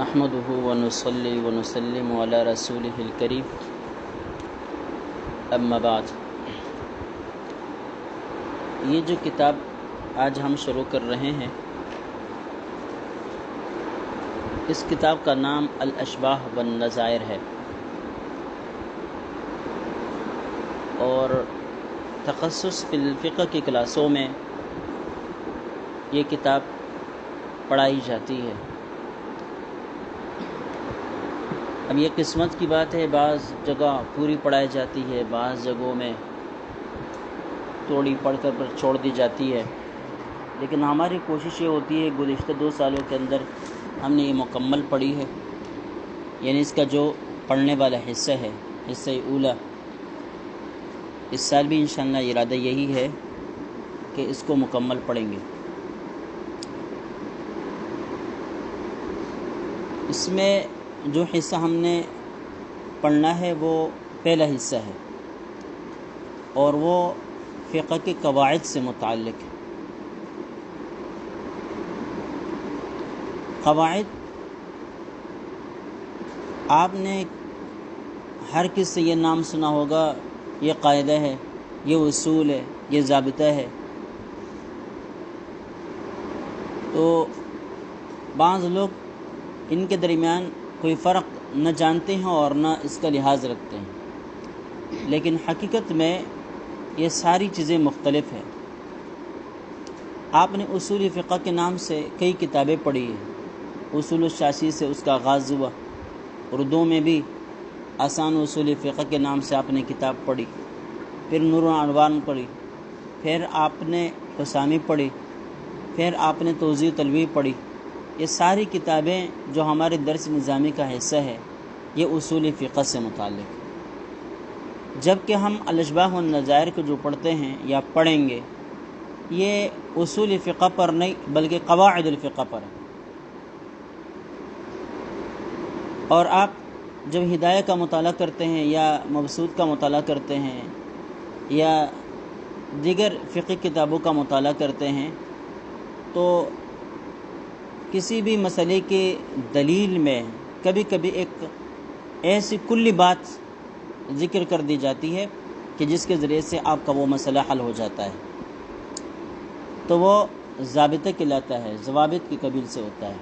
نحمده ونصلي ونسلم على رسوله الكريم اما بعد۔ یہ جو کتاب آج ہم شروع کر رہے ہیں، اس کتاب کا نام الاشباح والنظائر ہے، اور تخصص فی الفقہ کی کلاسوں میں یہ کتاب پڑھائی جاتی ہے۔ اب یہ قسمت کی بات ہے، بعض جگہ پوری پڑھائی جاتی ہے، بعض جگہوں میں تھوڑی پڑھ کر پر چھوڑ دی جاتی ہے، لیکن ہماری کوشش یہ ہوتی ہے گزشتہ 2 سالوں کے اندر ہم نے یہ مکمل پڑھی ہے، یعنی اس کا جو پڑھنے والا حصہ ہے، حصہ اولا، اس سال بھی انشاءاللہ ارادہ یہی ہے کہ اس کو مکمل پڑھیں گے۔ اس میں جو حصہ ہم نے پڑھنا ہے وہ پہلا حصہ ہے، اور وہ فقہ کے قواعد سے متعلق ہے۔ قواعد آپ نے ہر کس سے یہ نام سنا ہوگا، یہ قاعدہ ہے، یہ اصول ہے، یہ ضابطہ ہے۔ تو بعض لوگ ان کے درمیان کوئی فرق نہ جانتے ہیں اور نہ اس کا لحاظ رکھتے ہیں، لیکن حقیقت میں یہ ساری چیزیں مختلف ہیں۔ آپ نے اصول فقہ کے نام سے کئی کتابیں پڑھی ہیں، اصول الشاشی سے اس کا آغاز ہوا، اردو میں بھی آسان اصول فقہ کے نام سے آپ نے کتاب پڑھی، پھر نور العنوان پڑھی، پھر آپ نے حسامی پڑھی، پھر آپ نے توضیح تلویح پڑھی۔ یہ ساری کتابیں جو ہمارے درس نظامی کا حصہ ہے، یہ اصول فقہ سے متعلق ہے۔ جب کہ ہم الاشباح والنظائر کو جو پڑھتے ہیں یا پڑھیں گے، یہ اصول فقہ پر نہیں بلکہ قواعد الفقہ پر ہے۔ اور آپ جب ہدایہ کا مطالعہ کرتے ہیں یا مبسوط کا مطالعہ کرتے ہیں یا دیگر فقہ کتابوں کا مطالعہ کرتے ہیں، تو کسی بھی مسئلے کی دلیل میں کبھی کبھی ایک ایسی کلی بات ذکر کر دی جاتی ہے کہ جس کے ذریعے سے آپ کا وہ مسئلہ حل ہو جاتا ہے، تو وہ ضابطہ کہلاتا ہے، ضوابط کی قبیل سے ہوتا ہے۔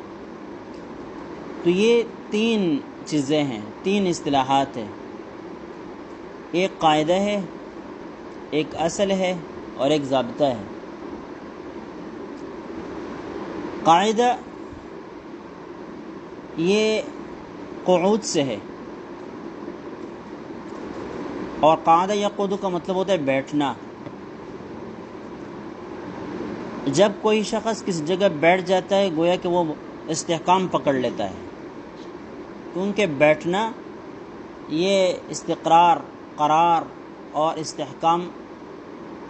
تو یہ 3 چیزیں ہیں، 3 اصطلاحات ہیں، ایک قاعدہ ہے، ایک اصل ہے اور ایک ضابطہ ہے۔ قاعدہ یہ قعود سے ہے، اور قعدہ یقعد کا مطلب ہوتا ہے بیٹھنا۔ جب کوئی شخص کسی جگہ بیٹھ جاتا ہے، گویا کہ وہ استحکام پکڑ لیتا ہے، کیونکہ بیٹھنا یہ استقرار، قرار اور استحکام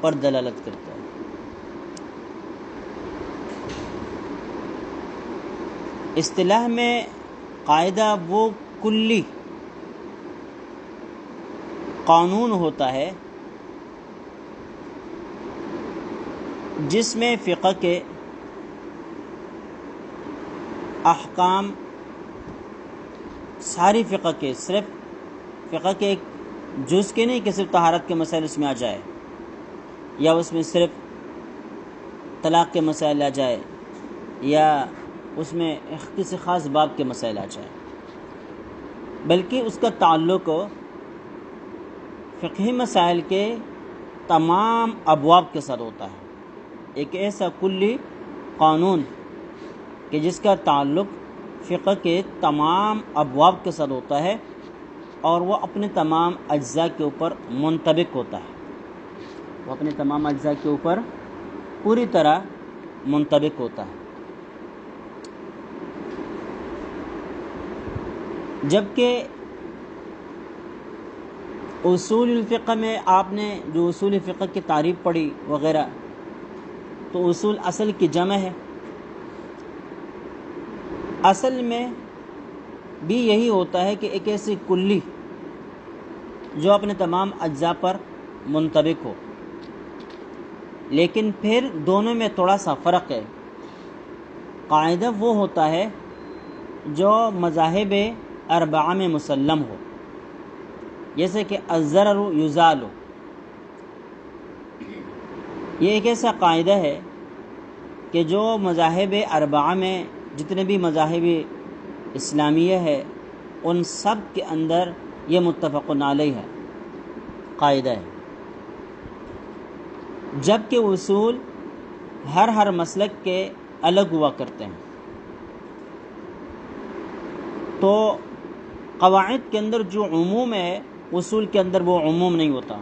پر دلالت کرتا ہے۔ اصطلاح میں قاعدہ وہ کلی قانون ہوتا ہے جس میں فقہ کے احکام، ساری فقہ کے، صرف فقہ کے ایک جز کے نہیں کہ صرف طہارت کے مسائل اس میں آ جائے، یا اس میں صرف طلاق کے مسائل آ جائے، یا اس میں کسی خاص باب کے مسائل آ جائے، بلکہ اس کا تعلق فقہی مسائل کے تمام ابواب کے ساتھ ہوتا ہے۔ ایک ایسا کلی قانون کہ جس کا تعلق فقہ کے تمام ابواب کے ساتھ ہوتا ہے، اور وہ اپنے تمام اجزاء کے اوپر منطبق ہوتا ہے، وہ اپنے تمام اجزاء کے اوپر پوری طرح منطبق ہوتا ہے۔ جبکہ اصول الفقہ میں آپ نے جو اصول فقہ کی تعریف پڑھی وغیرہ، تو اصول اصل کی جمع ہے۔ اصل میں بھی یہی ہوتا ہے کہ ایک ایسی کلی جو اپنے تمام اجزاء پر منطبق ہو، لیکن پھر دونوں میں تھوڑا سا فرق ہے۔ قاعدہ وہ ہوتا ہے جو مذاہب اربعہ میں مسلم ہو، جیسے کہ الضرر یزال، یہ ایک ایسا قاعدہ ہے کہ جو مذاہب اربعہ میں جتنے بھی مذاہب اسلامیہ ہے ان سب کے اندر یہ متفق علیہ ہے قاعدہ ہے، جبکہ اصول ہر مسلک کے الگ ہوا کرتے ہیں۔ تو قواعد کے اندر جو عموم ہے اصول کے اندر وہ عموم نہیں ہوتا۔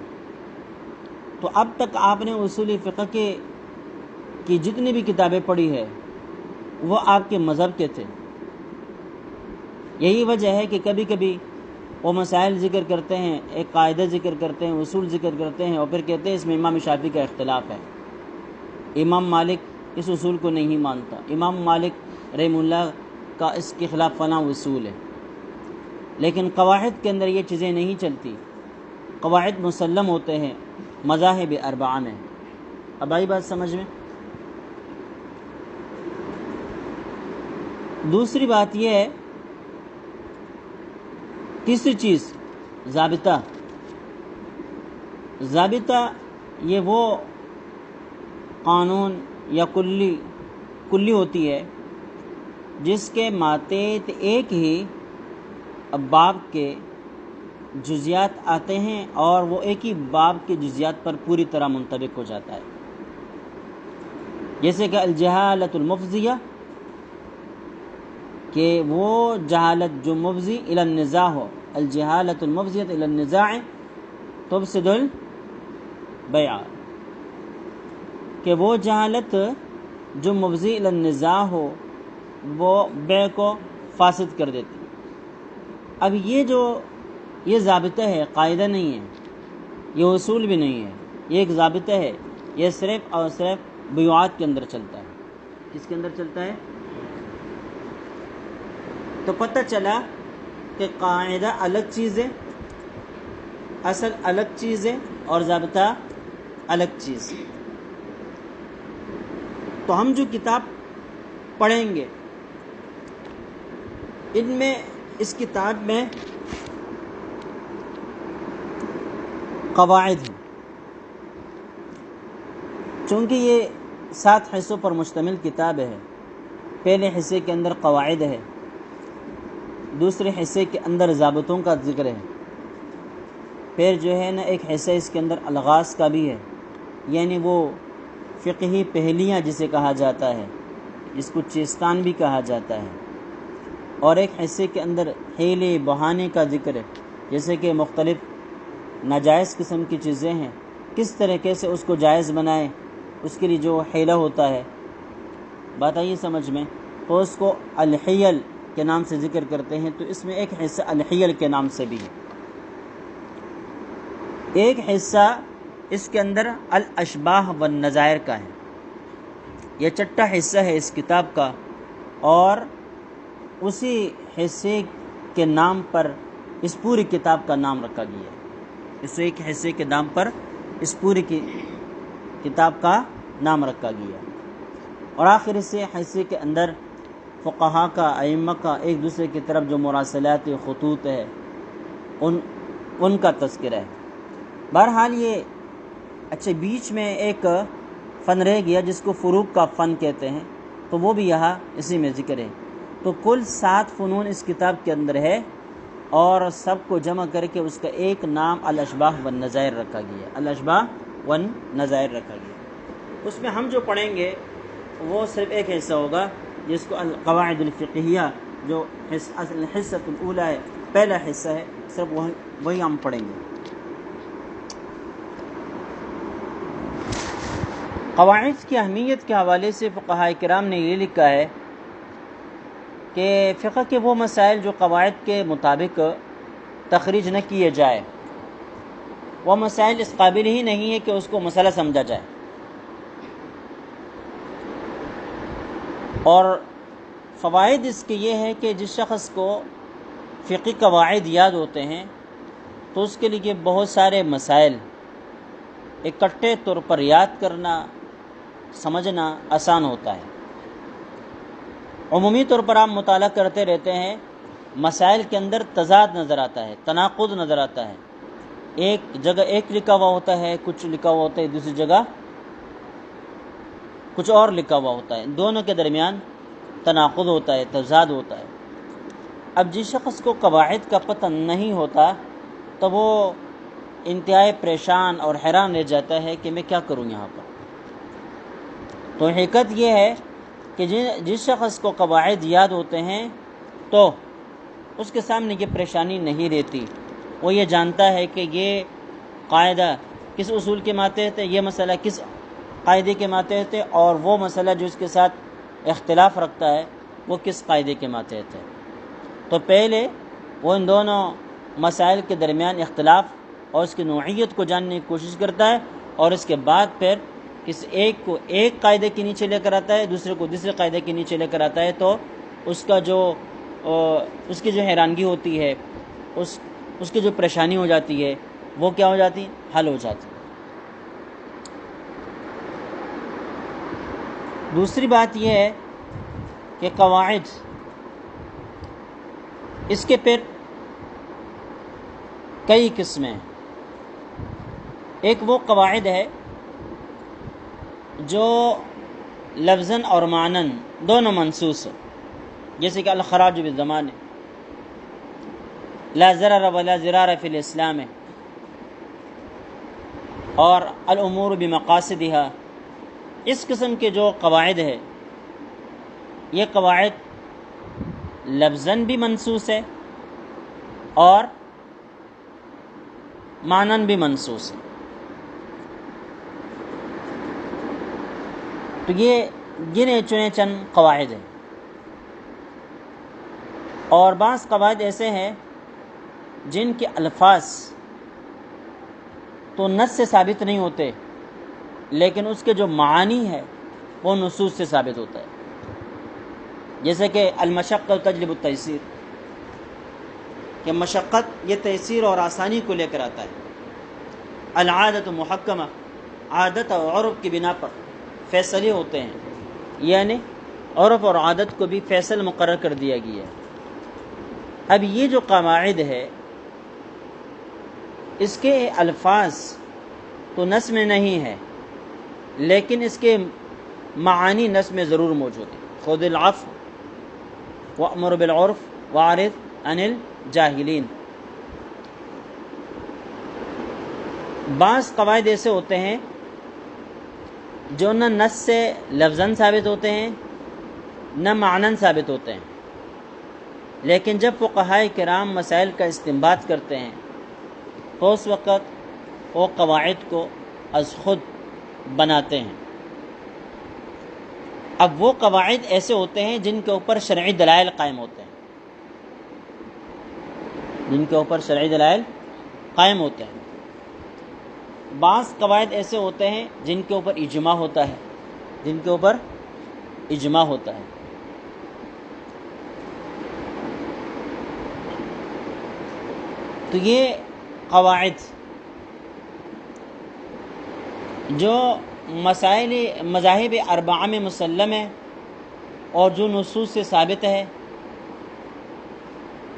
تو اب تک آپ نے اصول فقہ کی جتنی بھی کتابیں پڑھی ہے وہ آپ کے مذہب کے تھے۔ یہی وجہ ہے کہ کبھی کبھی وہ مسائل ذکر کرتے ہیں، ایک قاعدہ ذکر کرتے ہیں، اصول ذکر کرتے ہیں، اور پھر کہتے ہیں اس میں امام شافعی کا اختلاف ہے، امام مالک اس اصول کو نہیں مانتا، امام مالک رحمہ اللہ کا اس کے خلاف فلاں اصول ہے۔ لیکن قواعد کے اندر یہ چیزیں نہیں چلتی، قواعد مسلم ہوتے ہیں مذاہب اربعہ میں۔ اب آئی بات سمجھ میں؟ دوسری بات یہ ہے، تیسری چیز ضابطہ۔ ضابطہ یہ وہ قانون یا کلی ہوتی ہے جس کے ماتحت ایک ہی باب کے جزیات آتے ہیں اور وہ ایک ہی باب کے جزیات پر پوری طرح منطبق ہو جاتا ہے، جیسے کہ الجہالۃ المفضیہ، کہ وہ جہالت جو مفضی الی النزاع ہو، الجہالۃ المفضیہ الی النزاع تفسد البیع، کہ وہ جہالت جو مفضی الی النزاع ہو وہ بیع کو فاسد کر دیتی۔ اب یہ ضابطہ ہے، قاعدہ نہیں ہے، یہ اصول بھی نہیں ہے، یہ ایک ضابطہ ہے، یہ صرف اور صرف بیعات کے اندر چلتا ہے۔ کس کے اندر چلتا ہے؟ تو پتہ چلا کہ قاعدہ الگ چیز ہے، اصل الگ چیز ہے، اور ضابطہ الگ چیز ہے۔ تو ہم جو کتاب پڑھیں گے ان میں، اس کتاب میں قواعد ہیں، چونکہ یہ 7 حصوں پر مشتمل کتاب ہے۔ پہلے حصے کے اندر قواعد ہے، دوسرے حصے کے اندر ضابطوں کا ذکر ہے، پھر جو ہے نا ایک حصہ اس کے اندر الغاز کا بھی ہے، یعنی وہ فقہی پہلیاں جسے کہا جاتا ہے، جس کو چیستان بھی کہا جاتا ہے، اور ایک حصے کے اندر حیلے بہانے کا ذکر ہے، جیسے کہ مختلف ناجائز قسم کی چیزیں ہیں، کس طریقے سے اس کو جائز بنائیں، اس کے لیے جو حیلہ ہوتا ہے۔ بات آئیے سمجھ میں؟ تو اس کو الحیل کے نام سے ذکر کرتے ہیں، تو اس میں ایک حصہ الحیل کے نام سے بھی ہے۔ ایک حصہ اس کے اندر الاشباہ والنظائر کا ہے، یہ چھٹا حصہ ہے اس کتاب کا، اور اسی حصے کے نام پر اس پوری کتاب کا نام رکھا گیا ہے۔ اس ایک حصے کے نام پر اس پوری کتاب کا نام رکھا گیا، اور آخر حصے کے اندر فقہا کا، ائمہ کا ایک دوسرے کی طرف جو مراسلات خطوط ہے ان کا تذکرہ ہے۔ بہرحال یہ اچھے بیچ میں ایک فن رہ گیا جس کو فروق کا فن کہتے ہیں، تو وہ بھی یہاں اسی میں ذکر ہے۔ تو کل 7 فنون اس کتاب کے اندر ہے، اور سب کو جمع کر کے اس کا ایک نام الاشباہ والنظائر رکھا گیا، الاشباہ والنظائر رکھا گیا۔ اس میں ہم جو پڑھیں گے وہ صرف ایک حصہ ہوگا، جس کو القواعد الفقہیہ، جو الحصۃ الاولی ہے، پہلا حصہ ہے، صرف وہی ہم پڑھیں گے۔ قواعد کی اہمیت کے حوالے سے فقہاء کرام نے یہ لکھا ہے کہ فقہ کے وہ مسائل جو قواعد کے مطابق تخریج نہ کیے جائے، وہ مسائل اس قابل ہی نہیں ہے کہ اس کو مسئلہ سمجھا جائے۔ اور فوائد اس کے یہ ہے کہ جس شخص کو فقہی قواعد یاد ہوتے ہیں تو اس کے لیے بہت سارے مسائل اکٹھے طور پر یاد کرنا سمجھنا آسان ہوتا ہے۔ عمومی طور پر آپ مطالعہ کرتے رہتے ہیں، مسائل کے اندر تضاد نظر آتا ہے، تناقض نظر آتا ہے، ایک جگہ ایک لکھا ہوا ہوتا ہے، کچھ لکھا ہوا ہوتا ہے، دوسری جگہ کچھ اور لکھا ہوا ہوتا ہے، دونوں کے درمیان تناقض ہوتا ہے، تضاد ہوتا ہے۔ اب جس شخص کو قواعد کا پتہ نہیں ہوتا تو وہ انتہائی پریشان اور حیران رہ جاتا ہے کہ میں کیا کروں یہاں پر۔ تو حقیقت یہ ہے کہ جس شخص کو قواعد یاد ہوتے ہیں تو اس کے سامنے یہ پریشانی نہیں رہتی، وہ یہ جانتا ہے کہ یہ قاعدہ کس اصول کے ماتحت ہے، یہ مسئلہ کس قاعدے کے ماتحت ہے، اور وہ مسئلہ جو اس کے ساتھ اختلاف رکھتا ہے وہ کس قاعدے کے ماتحت ہے۔ تو پہلے وہ ان دونوں مسائل کے درمیان اختلاف اور اس کی نوعیت کو جاننے کی کوشش کرتا ہے، اور اس کے بعد پھر کسی ایک کو ایک قاعدے کے نیچے لے کر آتا ہے، دوسرے کو دوسرے قاعدے کے نیچے لے کر آتا ہے، تو اس کی جو حیرانگی ہوتی ہے، اس کی جو پریشانی ہو جاتی ہے وہ کیا ہو جاتی، حل ہو جاتی۔ دوسری بات یہ ہے کہ قواعد اس کے پھر کئی قسمیں ہیں۔ ایک وہ قواعد ہے جو لفظاً اور معناً دونوں منصوص ہے، جیسے کہ الخراج بالضمان، لا ضرر ولا ضرار فی الاسلام، اور الامور بمقاصدها۔ اس قسم کے جو قواعد ہے، یہ قواعد لفظاً بھی منصوص ہے اور معناً بھی منصوص ہے۔ تو یہ گنے چنے چند قواعد ہیں، اور بعض قواعد ایسے ہیں جن کے الفاظ تو نص سے ثابت نہیں ہوتے، لیکن اس کے جو معانی ہے وہ نصوص سے ثابت ہوتا ہے، جیسے کہ المشقۃ تجلب التیسیر، کہ مشقت یہ تیسیر اور آسانی کو لے کر آتا ہے۔ العادۃ محکمہ، عادت اور عرف کی بنا پر فیصلے ہوتے ہیں، یعنی عرف اور عادت کو بھی فیصل مقرر کر دیا گیا ہے۔ اب یہ جو قواعد ہے اس کے الفاظ تو نص میں نہیں ہے، لیکن اس کے معانی نص میں ضرور موجود ہیں۔ خذ العفو وأمر بالعرف وأعرض عن الجاہلین۔ بعض قواعد ایسے ہوتے ہیں جو نہ نص سے لفظاً ثابت ہوتے ہیں نہ معناً ثابت ہوتے ہیں، لیکن جب فقہائے کرام مسائل کا استنباط کرتے ہیں تو اس وقت وہ قواعد کو از خود بناتے ہیں۔ اب وہ قواعد ایسے ہوتے ہیں جن کے اوپر شرعی دلائل قائم ہوتے ہیں، جن کے اوپر شرعی دلائل قائم ہوتے ہیں۔ بعض قواعد ایسے ہوتے ہیں جن کے اوپر اجماع ہوتا ہے، جن کے اوپر اجماع ہوتا ہے۔ تو یہ قواعد جو مذاہب اربعہ میں مسلم ہے اور جو نصوص سے ثابت ہے،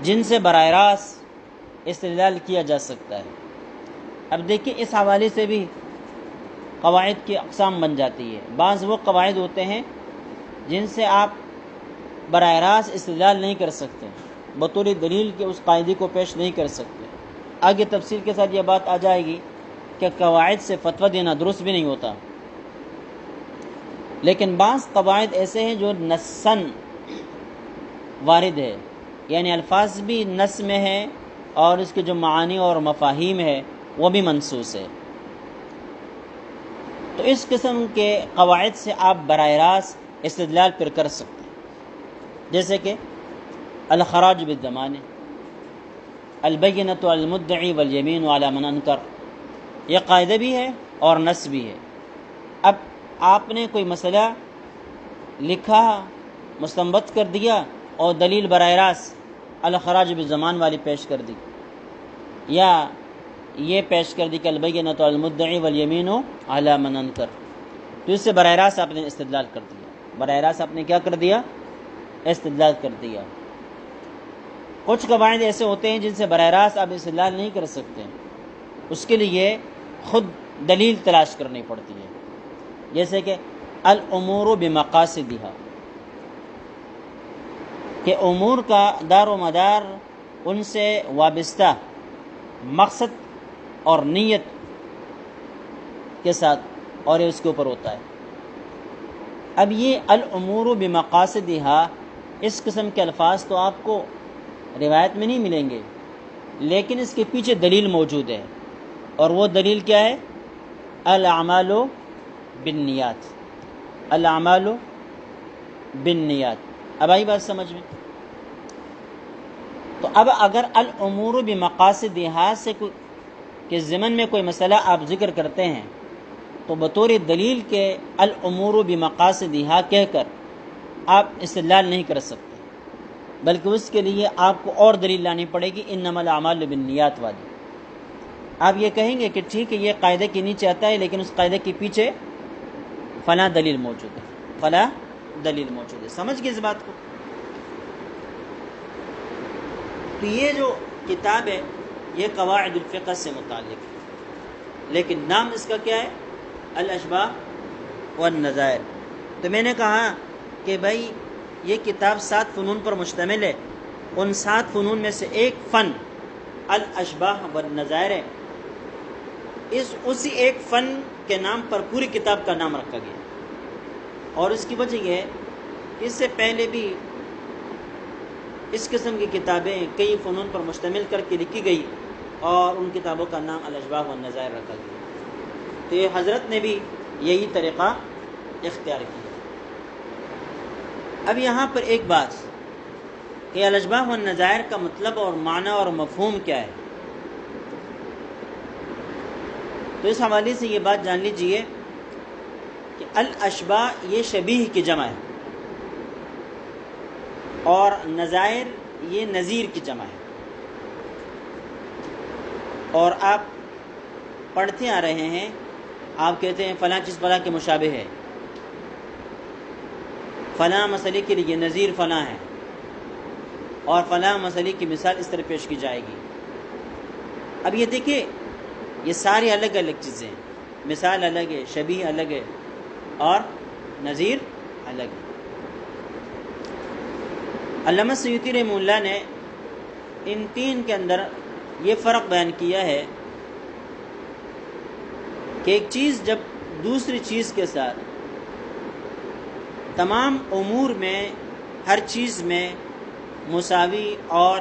جن سے براہ راست استدلال کیا جا سکتا ہے۔ اب دیکھیں اس حوالے سے بھی قواعد کی اقسام بن جاتی ہے۔ بعض وہ قواعد ہوتے ہیں جن سے آپ براہ راست استدلال نہیں کر سکتے، بطور دلیل کے اس قاعدے کو پیش نہیں کر سکتے۔ آگے تفصیل کے ساتھ یہ بات آ جائے گی کہ قواعد سے فتویٰ دینا درست بھی نہیں ہوتا، لیکن بعض قواعد ایسے ہیں جو نصاً وارد ہے، یعنی الفاظ بھی نص میں ہے اور اس کے جو معانی اور مفاہیم ہے وہ بھی منصوص ہے۔ تو اس قسم کے قواعد سے آپ براہ راست استدلال پر کر سکتے ہیں، جیسے کہ الخراج بالضمان، البینۃ علی المدعی والیمین علی من انکر، یہ قاعدہ بھی ہے اور نص بھی ہے۔ اب آپ نے کوئی مسئلہ لکھا، مستنبط کر دیا اور دلیل براہ راست الخراج بالضمان والی پیش کر دی، یا یہ پیش کر دی کہ البینۃ علی المدعی والیمین علی من انکر، تو اس سے براہ راست آپ نے استدلال کر دیا، براہ راست آپ نے کیا کر دیا؟ استدلال کر دیا۔ کچھ قواعد ایسے ہوتے ہیں جن سے براہ راست آپ استدلال نہیں کر سکتے، اس کے لیے خود دلیل تلاش کرنی پڑتی ہے، جیسے کہ الامور بمقاصدها، کہ امور کا دار و مدار ان سے وابستہ مقصد اور نیت کے ساتھ اور اس کے اوپر ہوتا ہے۔ اب یہ الامور بمقاصدها اس قسم کے الفاظ تو آپ کو روایت میں نہیں ملیں گے، لیکن اس کے پیچھے دلیل موجود ہے، اور وہ دلیل کیا ہے؟ الاعمال بالنیات، الاعمال بالنیات۔ اب آئی بات سمجھ میں؟ تو اب اگر الامور بمقاصدها سے کے ضمن میں کوئی مسئلہ آپ ذکر کرتے ہیں تو بطور دلیل کے الامور بمقاصدها کہہ کر آپ استدلال نہیں کر سکتے، بلکہ اس کے لیے آپ کو اور دلیل لانی پڑے گی، انما الاعمال بالنیات والی۔ آپ یہ کہیں گے کہ ٹھیک ہے یہ قاعدے کے نیچے آتا ہے، لیکن اس قاعدے کے پیچھے فلاں دلیل موجود ہے، فلاں دلیل موجود ہے۔ سمجھ گئے اس بات کو؟ تو یہ جو کتاب ہے یہ قواعد الفقہ سے متعلق ہے، لیکن نام اس کا کیا ہے؟ الاشباہ والنظائر۔ تو میں نے کہا کہ بھائی یہ کتاب 7 فنون پر مشتمل ہے، ان 7 فنون میں سے ایک فن الاشباہ والنظائر ہے، اسی ایک فن کے نام پر پوری کتاب کا نام رکھا گیا، اور اس کی وجہ یہ ہے اس سے پہلے بھی اس قسم کی کتابیں کئی فنون پر مشتمل کر کے لکھی گئی اور ان کتابوں کا نام الاشباہ والنظائر رکھا گیا۔ تو یہ حضرت نے بھی یہی طریقہ اختیار کیا۔ اب یہاں پر ایک بات کہ الاشباہ والنظائر کا مطلب اور معنی اور مفہوم کیا ہے، تو اس حوالے سے یہ بات جان لیجئے کہ الاشباہ یہ شبیہ کی جمع ہے، اور نظائر یہ نظیر کی جمع ہے، اور آپ پڑھتے آ رہے ہیں، آپ کہتے ہیں فلاں چیز فلاں کے مشابہ ہے، فلاں مسئلے کے لیے نظیر فلاں ہے، اور فلاں مسئلے کی مثال اس طرح پیش کی جائے گی۔ اب یہ دیکھیں یہ ساری الگ الگ چیزیں ہیں، مثال الگ ہے، شبیہ الگ ہے، اور نظیر الگ ہے۔ علامہ سیوطی رحمہ اللہ نے ان 3 کے اندر یہ فرق بیان کیا ہے کہ ایک چیز جب دوسری چیز کے ساتھ تمام امور میں ہر چیز میں مساوی اور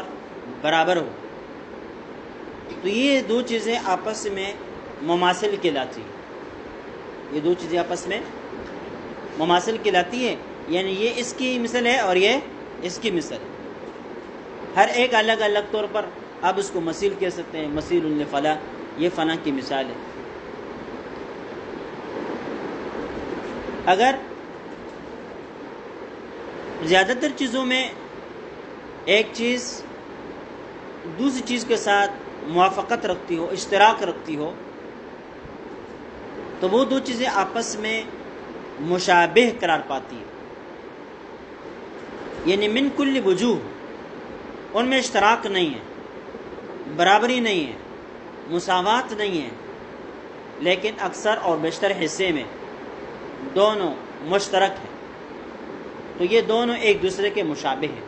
برابر ہو تو یہ 2 چیزیں آپس میں مماثل کہلاتی ہیں، یہ 2 چیزیں آپس میں مماثل کہلاتی ہیں، یعنی یہ اس کی مثل ہے اور یہ اس کی مثل ہے، ہر ایک الگ الگ طور پر آپ اس کو مثیل کہہ سکتے ہیں، مثیل لفلاں، یہ فلاں کی مثال ہے۔ اگر زیادہ تر چیزوں میں ایک چیز دوسری چیز کے ساتھ موافقت رکھتی ہو، اشتراک رکھتی ہو، تو وہ 2 چیزیں آپس میں مشابہ قرار پاتی ہیں، یعنی من کل وجوہ ان میں اشتراک نہیں ہے، برابری نہیں ہے، مساوات نہیں ہے، لیکن اکثر اور بیشتر حصے میں دونوں مشترک ہیں، تو یہ دونوں ایک دوسرے کے مشابہ ہیں،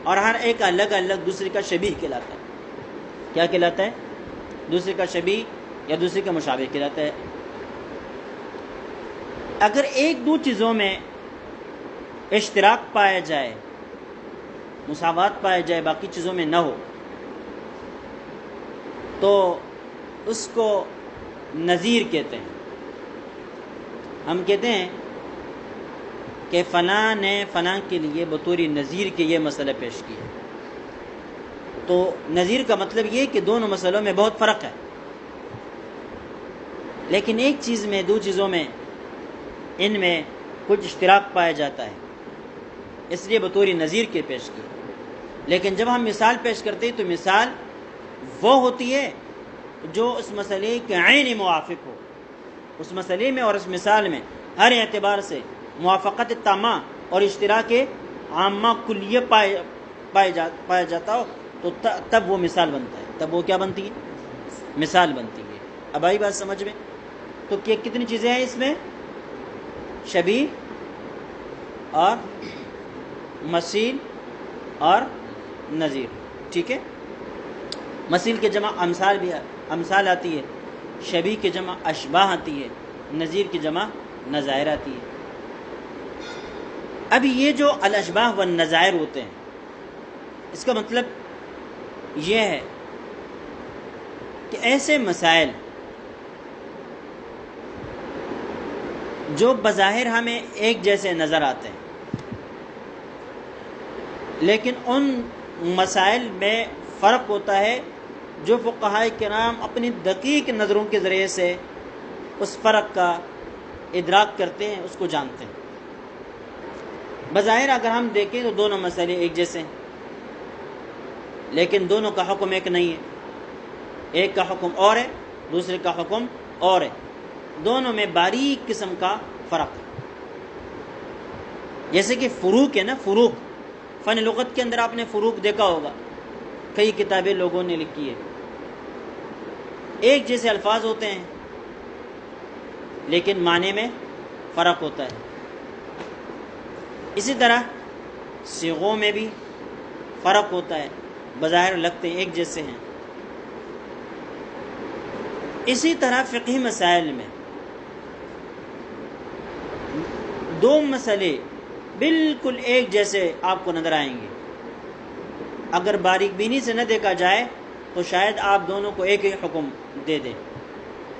اور ہر ایک الگ الگ دوسرے کا شبیہ کہلاتا ہے۔ کیا کہلاتا ہے؟ دوسرے کا شبیہ یا دوسرے کا مشابہ کہلاتا ہے۔ اگر 1-2 چیزوں میں اشتراک پایا جائے، مساوات پایا جائے، باقی چیزوں میں نہ ہو، تو اس کو نظیر کہتے ہیں۔ ہم کہتے ہیں کہ فلاں نے فلاں کے لیے بطور نظیر کے یہ مسئلہ پیش کیا، تو نظیر کا مطلب یہ کہ دونوں مسئلوں میں بہت فرق ہے، لیکن ایک چیز میں 2 چیزوں میں ان میں کچھ اشتراک پایا جاتا ہے، اس لیے بطور نظیر کے پیش کی۔ لیکن جب ہم مثال پیش کرتے ہیں تو مثال وہ ہوتی ہے جو اس مسئلے کے عین موافق ہو، اس مسئلے میں اور اس مثال میں ہر اعتبار سے موافقت تامہ اور اشتراک عامہ کلیہ پایا جاتا ہو، تو تب وہ مثال بنتا ہے، تب وہ کیا بنتی ہے؟ مثال بنتی ہے۔ اب آئی بات سمجھ میں؟ تو کتنی چیزیں ہیں اس میں؟ شبیہ اور مثیل اور نظیر، ٹھیک ہے؟ مثیل کے جمع امثال بھی امثال آتی ہے، شبیہ کے جمع اشباہ آتی ہے، نظیر کی جمع نظائر آتی ہے۔ اب یہ جو الاشباہ والنظائر ہوتے ہیں، اس کا مطلب یہ ہے کہ ایسے مسائل جو بظاہر ہمیں ایک جیسے نظر آتے ہیں، لیکن ان مسائل میں فرق ہوتا ہے جو فقہاء کرام اپنی دقیق نظروں کے ذریعے سے اس فرق کا ادراک کرتے ہیں، اس کو جانتے ہیں۔ بظاہر اگر ہم دیکھیں تو دونوں مسئلے ایک جیسے ہیں، لیکن دونوں کا حکم ایک نہیں ہے، ایک کا حکم اور ہے، دوسرے کا حکم اور ہے، دونوں میں باریک قسم کا فرق ہے۔ جیسے کہ فروق ہے نا، فروق فن لغت کے اندر آپ نے فروق دیکھا ہوگا، کئی کتابیں لوگوں نے لکھی ہے، ایک جیسے الفاظ ہوتے ہیں لیکن معنی میں فرق ہوتا ہے۔ اسی طرح صیغوں میں بھی فرق ہوتا ہے، بظاہر لگتے ہیں ایک جیسے ہیں۔ اسی طرح فقہی مسائل میں دو مسئلے بالکل ایک جیسے آپ کو نظر آئیں گے، اگر باریک بینی سے نہ دیکھا جائے تو شاید آپ دونوں کو ایک ہی حکم دے دیں،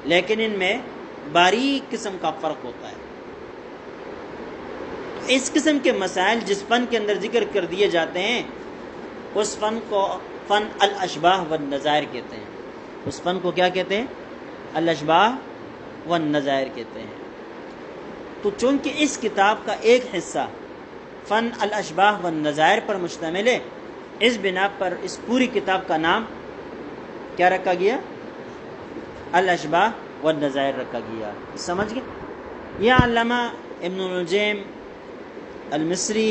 لیکن ان میں باریک قسم کا فرق ہوتا ہے۔ اس قسم کے مسائل جس فن کے اندر ذکر کر دیے جاتے ہیں، اس فن کو فن الاشباہ والنظائر کہتے ہیں۔ اس فن کو کیا کہتے ہیں؟ الاشباہ والنظائر کہتے ہیں۔ تو چونکہ اس کتاب کا ایک حصہ فن الاشباہ والنظائر پر مشتمل ہے، اس بنا پر اس پوری کتاب کا نام کیا رکھا گیا؟ الاشباہ والنظائر رکھا گیا۔ سمجھ گئے؟ یہ علامہ ابن النجیم المصری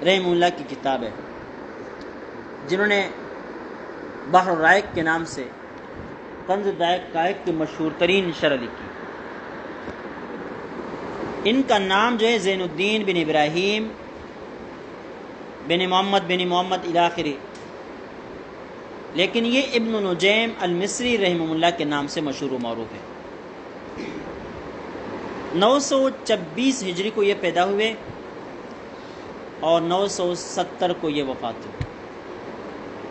رحمہ اللہ کی کتاب ہے، جنہوں نے بحر الرائق کے نام سے کنز الدقائق کی مشہور ترین شرح لکھی۔ ان کا نام جو ہے زین الدین بن ابراہیم بن محمد الاخری، لیکن یہ ابن نجیم المصری رحمہ اللہ کے نام سے مشہور و معروف ہے۔ 926 ہجری کو یہ پیدا ہوئے اور 970 کو یہ وفات ہوئی۔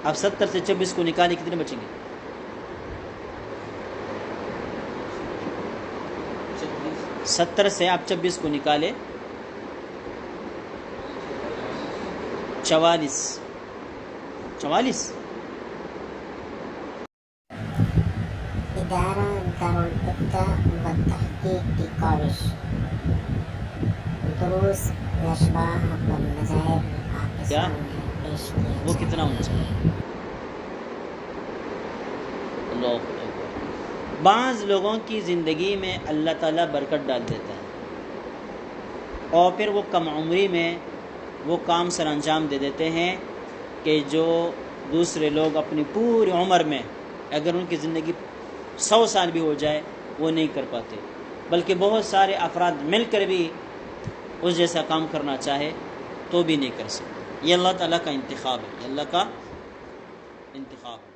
اب 70 سے 26 کو نکالے کتنے بچیں گے؟ 70 سے آپ 26 کو نکالے 44 ادارہ دارالفتہ و تحقیق کی کاوش، دروس الاشباہ والنظائر آپ کے کیا سامنے پیش کیا وہ جائے۔ کتنا اونچا ہے؟ اللہ اکبر۔ بعض لوگوں کی زندگی میں اللہ تعالیٰ برکت ڈال دیتا ہے اور پھر وہ کم عمری میں وہ کام سر انجام دے دیتے ہیں کہ جو دوسرے لوگ اپنی پوری عمر میں اگر ان کی زندگی 100 سال بھی ہو جائے وہ نہیں کر پاتے، بلکہ بہت سارے افراد مل کر بھی اس جیسا کام کرنا چاہے تو بھی نہیں کر سکتے۔ یہ اللہ تعالیٰ کا انتخاب ہے، یہ اللہ کا انتخاب ہے۔